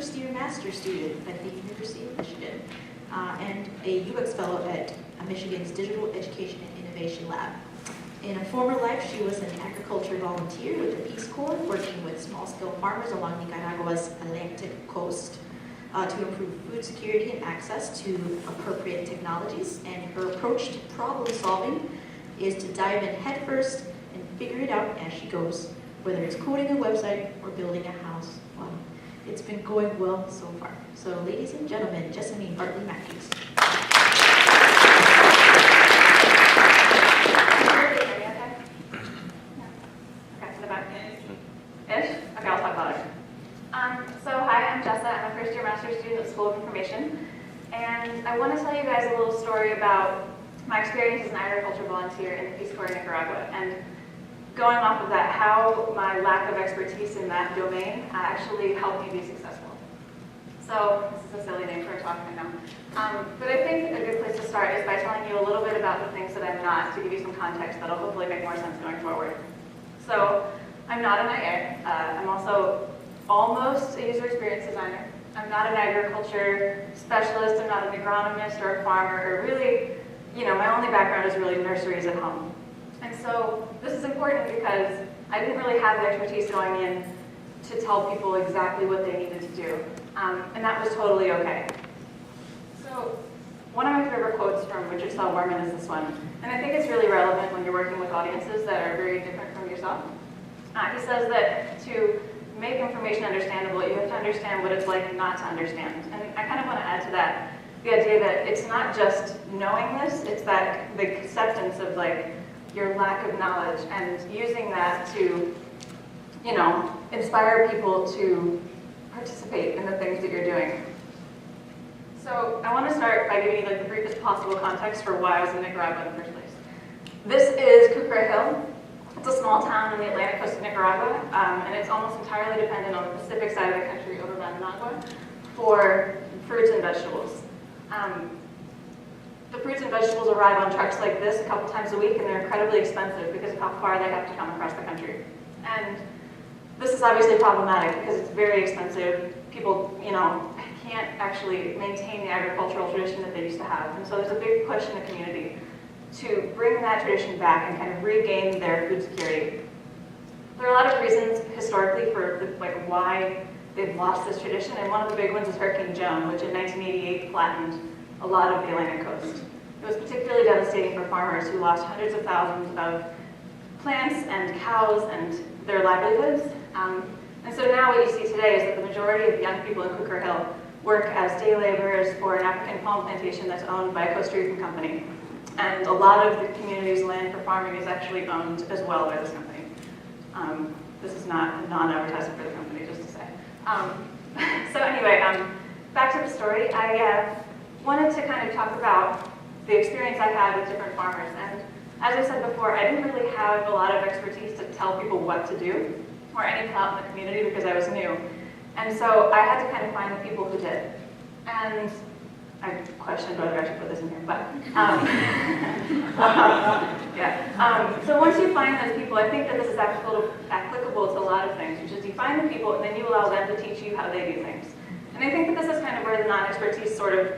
first-year master's student at the University of Michigan, and a UX fellow at Michigan's Digital Education and Innovation Lab. In a former life, she was an agriculture volunteer with the Peace Corps, working with small-scale farmers along Nicaragua's Atlantic coast to improve food security and access to appropriate technologies. And her approach to problem solving is to dive in headfirst and figure it out as she goes, whether it's coding a website or building a house. Well, it's been going well so far. So ladies and gentlemen, Jessamine Bartley-Matthews. Okay, I'll talk louder. So hi, I'm Jessa. I'm a first-year master's student at the School of Information, and I want to tell you guys a little story about my experience as an agriculture volunteer in the Peace Corps in Nicaragua, and going off of that, how my lack of expertise in that domain actually helped me be successful. So this is a silly name for a talk, I know. But I think a good place to start is by telling you a little bit about the things that I'm not, to give you some context that'll hopefully make more sense going forward. So I'm not an IA. I'm also almost a user experience designer. I'm not an agriculture specialist. I'm not an agronomist or a farmer, or really, my only background is really nurseries at home. And so this is important because I didn't really have the expertise going in to tell people exactly what they needed to do. And that was totally okay. So one of my favorite quotes from Richard Saul Wurman is this one. And I think it's really relevant when you're working with audiences that are very different from yourself. He says that to make information understandable, you have to understand what it's like not to understand. And I kind of want to add to that the idea that it's not just knowing this, it's that the acceptance of your lack of knowledge and using that to, inspire people to participate in the things that you're doing. So I want to start by giving you the briefest possible context for why I was in Nicaragua in the first place. This is Cucra Hill. It's a small town on the Atlantic coast of Nicaragua, and it's almost entirely dependent on the Pacific side of the country over by Managua for fruits and vegetables. The fruits and vegetables arrive on trucks like this a couple times a week, and they're incredibly expensive because of how far they have to come across the country. And this is obviously problematic because it's very expensive. People, can't actually maintain the agricultural tradition that they used to have. And so there's a big push in the community to bring that tradition back and kind of regain their food security. There are a lot of reasons historically for why they've lost this tradition, and one of the big ones is Hurricane Joan, which in 1988 flattened a lot of the Atlantic coast. It was particularly devastating for farmers who lost hundreds of thousands of plants and cows and their livelihoods. And so now what you see today is that the majority of the young people in Cucra Hill work as day laborers for an African palm plantation that's owned by a Costa Rican company. And a lot of the community's land for farming is actually owned as well by this company. This is not a non-advertisement for the company, just to say. So anyway, back to the story. I wanted to kind of talk about the experience I had with different farmers. And as I said before, I didn't really have a lot of expertise to tell people what to do, or any clout in the community because I was new. And so I had to kind of find the people who did. And I questioned whether I should put this in here, but yeah. So once you find those people, I think that this is applicable to a lot of things, which is you find the people and then you allow them to teach you how they do things. And I think that this is kind of where the non-expertise sort of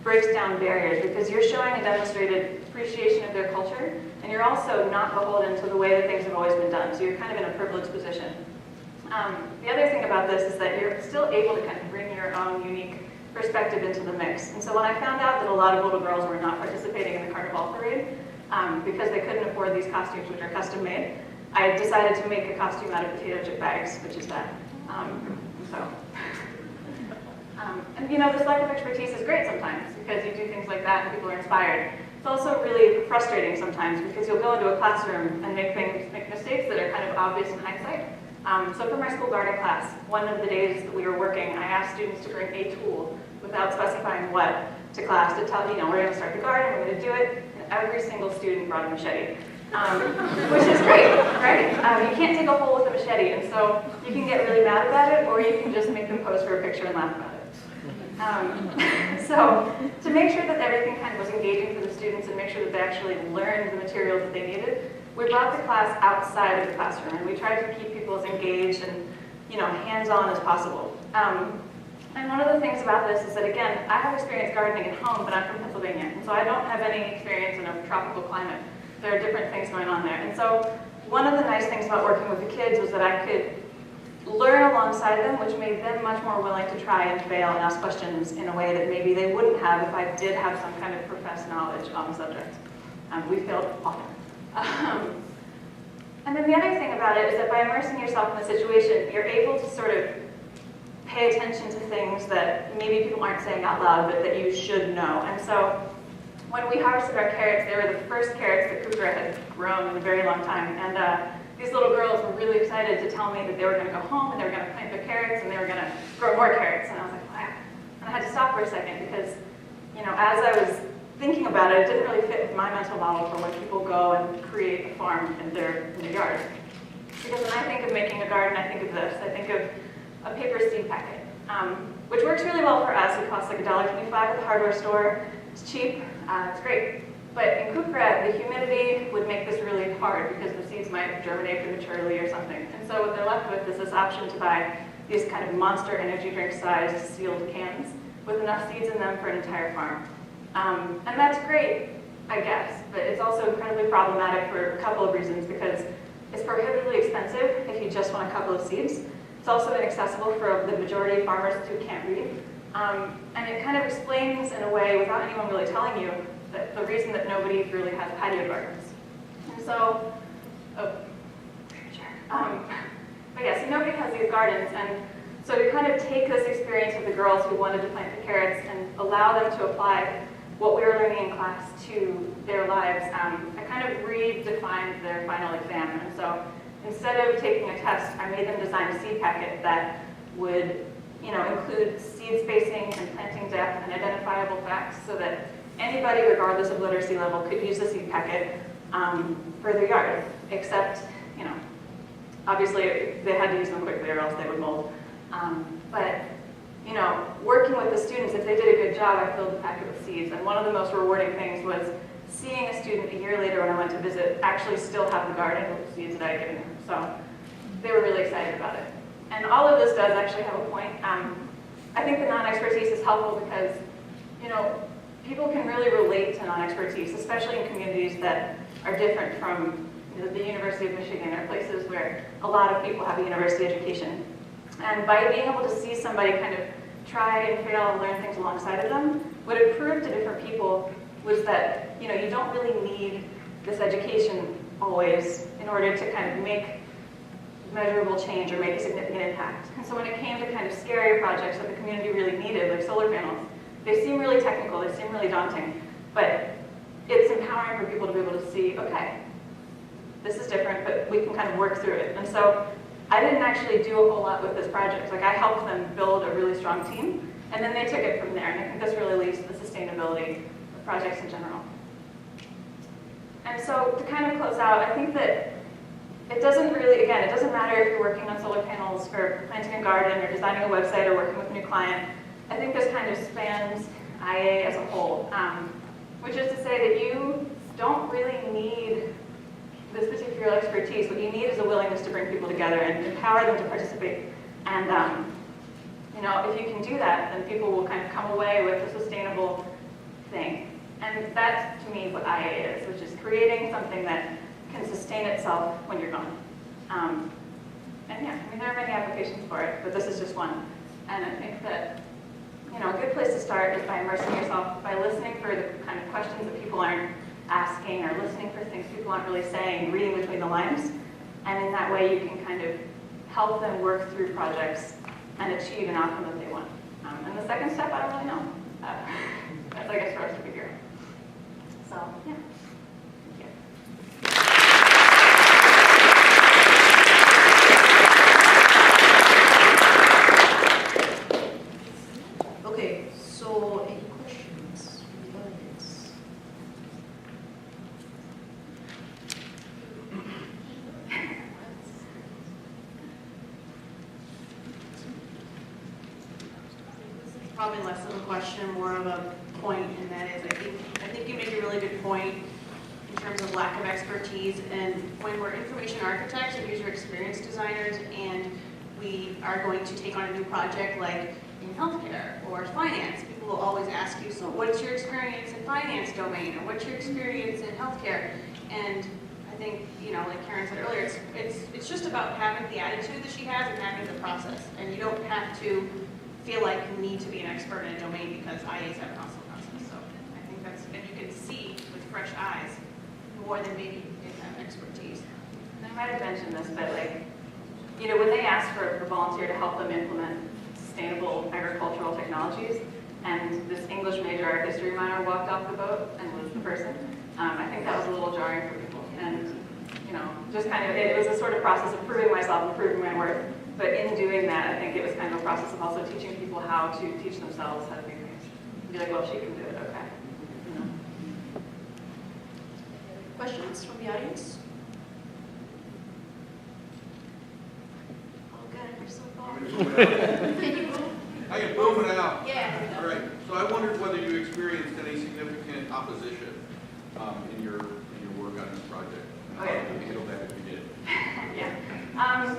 breaks down barriers, because you're showing a demonstrated appreciation of their culture, and you're also not beholden to the way that things have always been done, so you're kind of in a privileged position. The other thing about this is that you're still able to kind of bring your own unique perspective into the mix. And so when I found out that a lot of little girls were not participating in the Carnival Parade because they couldn't afford these costumes, which are custom made, I decided to make a costume out of potato chip bags, which is that. And this lack of expertise is great sometimes because you do things like that and people are inspired. It's also really frustrating sometimes because you'll go into a classroom and make mistakes that are kind of obvious in hindsight. So for my school garden class, one of the days that we were working, I asked students to bring a tool without specifying what to class to tell, we're going to start the garden, we're going to do it, and every single student brought a machete, which is great, right? You can't dig a hole with a machete, and so you can get really mad about it, or you can just make them pose for a picture and laugh about it. So to make sure that everything kind of was engaging for the students and make sure that they actually learned the materials that they needed, we brought the class outside of the classroom, and we tried to keep people as engaged and hands-on as possible. And one of the things about this is that, again, I have experience gardening at home, but I'm from Pennsylvania, and so I don't have any experience in a tropical climate. There are different things going on there. And so one of the nice things about working with the kids was that I could learn alongside them, which made them much more willing to try and fail and ask questions in a way that maybe they wouldn't have if I did have some kind of professed knowledge on the subject. We failed often. And then the other thing about it is that by immersing yourself in the situation, you're able to sort of pay attention to things that maybe people aren't saying out loud, but that you should know. And so when we harvested our carrots, they were the first carrots that Kukra had grown in a very long time. And these little girls were really excited to tell me that they were going to go home and they were going to plant their carrots and they were going to grow more carrots. And I was like, wow. And I had to stop for a second because, you know, as I was thinking about it, it didn't really fit with my mental model for when people go and create a farm in their yard. Because when I think of making a garden, I think of this. I think of a paper seed packet, which works really well for us. It costs like $1.25 at the hardware store. It's cheap. It's great. But in Kukra, the humidity would make this really hard because the seeds might germinate prematurely or something. And so what they're left with is this option to buy these kind of monster energy drink sized sealed cans with enough seeds in them for an entire farm. And that's great, I guess, but it's also incredibly problematic for a couple of reasons because it's prohibitively expensive if you just want a couple of seeds. It's also inaccessible for the majority of farmers who can't read. And it kind of explains in a way, without anyone really telling you, that the reason that nobody really has patio gardens. And so, but yeah, so nobody has these gardens. And so to kind of take this experience of the girls who wanted to plant the carrots and allow them to apply what we were learning in class to their lives, I kind of redefined their final exam. And so instead of taking a test, I made them design a seed packet that would, you know, include seed spacing and planting depth and identifiable facts so that anybody, regardless of literacy level, could use the seed packet for their yard, except, you know, obviously they had to use them quickly or else they would mold. But, you know, working with the students, if they did a good job, I filled the packet with seeds. And one of the most rewarding things was seeing a student a year later when I went to visit actually still have the garden with the seeds that I had given them. So they were really excited about it. And all of this does actually have a point. I think the non-expertise is helpful because, you know, people can really relate to non-expertise, especially in communities that are different from the University of Michigan or places where a lot of people have a university education. And by being able to see somebody kind of try and fail and learn things alongside of them, what it proved to different people was that, you know, you don't really need this education always in order to kind of make measurable change or make a significant impact. And so when it came to kind of scarier projects that the community really needed, like solar panels, they seem really technical, they seem really daunting, but it's empowering for people to be able to see, okay, this is different, but we can kind of work through it. And so I didn't actually do a whole lot with this project. Like I helped them build a really strong team, and then they took it from there. And I think this really leads to the sustainability of projects in general. And so to kind of close out, I think that it doesn't really, again, it doesn't matter if you're working on solar panels or planting a garden or designing a website or working with a new client. I think this kind of spans IA as a whole, which is to say that you don't really need this particular expertise. What you need is a willingness to bring people together and empower them to participate. And you know, if you can do that, then people will kind of come away with a sustainable thing. And that's, to me, what IA is, which is creating something that can sustain itself when you're gone. And yeah, I mean, there are many applications for it, but this is just one. And I think that, you know, a good place to start is by immersing yourself, by listening for the kind of questions that people aren't asking or listening for things people aren't really saying, reading between the lines. And in that way, you can kind of help them work through projects and achieve an outcome that they want. And the second step, I don't really know. That's, I guess, for us to figure out. So, yeah. Okay, so any questions from the audience? Probably less of a question, more of a point, and that is, I think you make a really good point in terms of lack of expertise, and when we're information architects and user experience designers, and we are going to take on a new project like in healthcare or finance, people will always ask you, so what's your experience in finance domain, or what's your experience in healthcare? And I think, you know, like Karen said earlier, it's just about having the attitude that she has and having the process. And you don't have to feel like you need to be an expert in a domain because IAs have an awesome process. So I think that's, and you can see with fresh eyes more than maybe in that expertise. And I might have mentioned this, but like, you know, when they asked for a volunteer to help them implement sustainable agricultural technologies, and this English major art history minor walked off the boat and was the person, I think that was a little jarring for people. And, you know, just kind of, it was a sort of process of proving myself and proving my worth. But in doing that, I think it was kind of a process of also teaching people how to teach themselves how to do things. Be like, well, she can do it, okay. You know? Questions from the audience? Oh, God, you're so far. Can you move? I can boom it out. Yeah. All right. So I wondered whether you experienced any significant opposition in your work on this project. Oh, yeah. How did you handle that if you did? Yeah.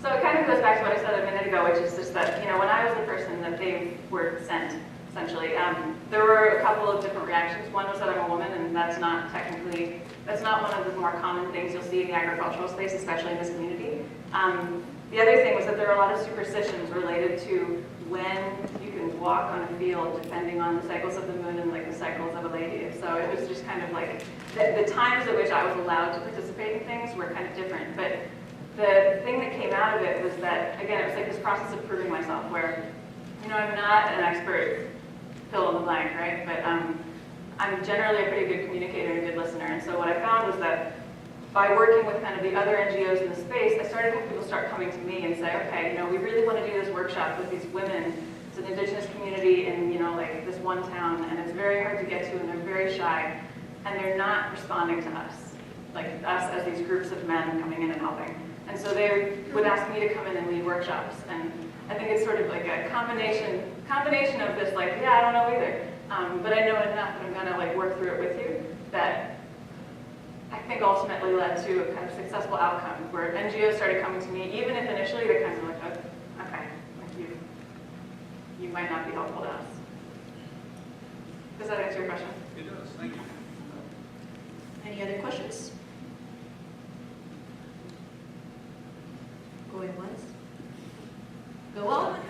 So it kind of goes back to what I said a minute ago, which is just that, you know, when I was the person that they were sent, essentially, there were a couple of different reactions. One was that I'm a woman, and that's not one of the more common things you'll see in the agricultural space, especially in this community. The other thing was that there are a lot of superstitions related to when you can walk on a field, depending on the cycles of the moon and like the cycles of a lady. So it was just kind of like, the times at which I was allowed to participate in things were kind of different. But the thing that came out of it was that, again, it was like this process of proving myself where, you know, I'm not an expert, fill in the blank, right? But I'm generally a pretty good communicator and a good listener. And so what I found was that by working with kind of the other NGOs in the space, I started having people start coming to me and say, okay, you know, we really want to do this workshop with these women. It's an indigenous community in, you know, like this one town, and it's very hard to get to, and they're very shy, and they're not responding to us, like us as these groups of men coming in and helping. And so they would ask me to come in and lead workshops, and I think it's sort of like a combination of this, like, yeah, I don't know either, but I know enough, and I'm gonna like work through it with you, that I think ultimately led to a kind of successful outcome where NGOs started coming to me, even if initially they're kind of like, oh, okay, like you might not be helpful to us. Does that answer your question? It does. Thank you. Any other questions? Going once? Go on.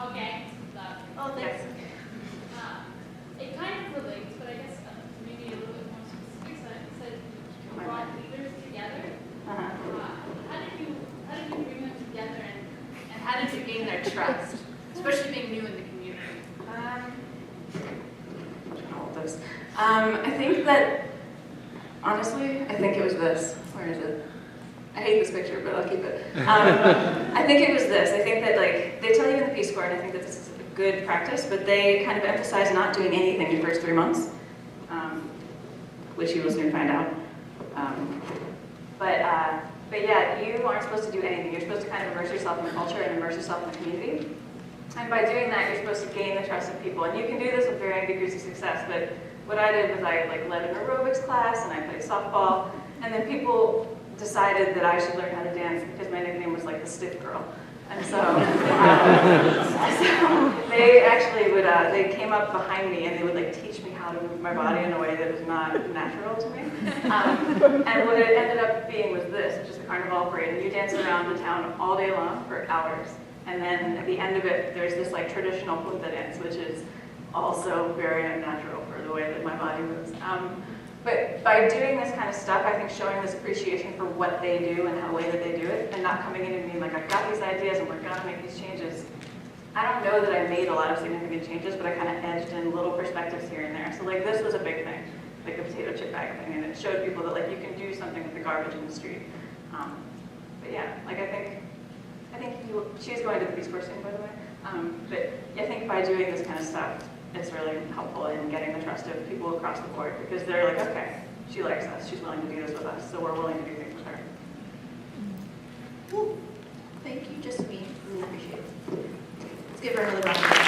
Okay. Oh, thanks. It kind of relates, but I guess maybe a little bit more specific. So you said you brought leaders together. How did you bring them together, and how did you gain their trust, especially being new in the community? I think that, honestly, I think it was this. Where is it? I hate this picture, but I'll keep it. I think it was this. I think that, like, they tell you in the Peace Corps, and I think that this is a good practice, but they kind of emphasize not doing anything the first 3 months, which you will soon find out. But yeah, you aren't supposed to do anything. You're supposed to kind of immerse yourself in the culture and immerse yourself in the community. And by doing that, you're supposed to gain the trust of people. And you can do this with varying degrees of success, but what I did was I like led an aerobics class and I played softball, and then people decided that I should learn how to dance because my nickname was like the stiff girl. And so, they actually would, they came up behind me and they would like teach me how to move my body in a way that was not natural to me. And what it ended up being was this, which is the Carnival Parade. And you dance around the town all day long for hours. And then at the end of it, there's this like traditional punta dance, which is also very unnatural for the way that my body moves. But by doing this kind of stuff, I think showing this appreciation for what they do and how the way that they do it, and not coming in and being like, I've got these ideas and we're gonna make these changes. I don't know that I made a lot of significant changes, but I kind of edged in little perspectives here and there. So like this was a big thing, like the potato chip bag thing, and it showed people that like you can do something with the garbage in the street. But yeah, like I think she's going to the Peace Corps soon, by the way. But I think by doing this kind of stuff, it's really helpful in getting the trust of people across the board, because they're like, okay, she likes us, she's willing to do this with us, so we're willing to do things with her. Thank you, Jessamine. Really appreciate it. Let's give her another round of applause.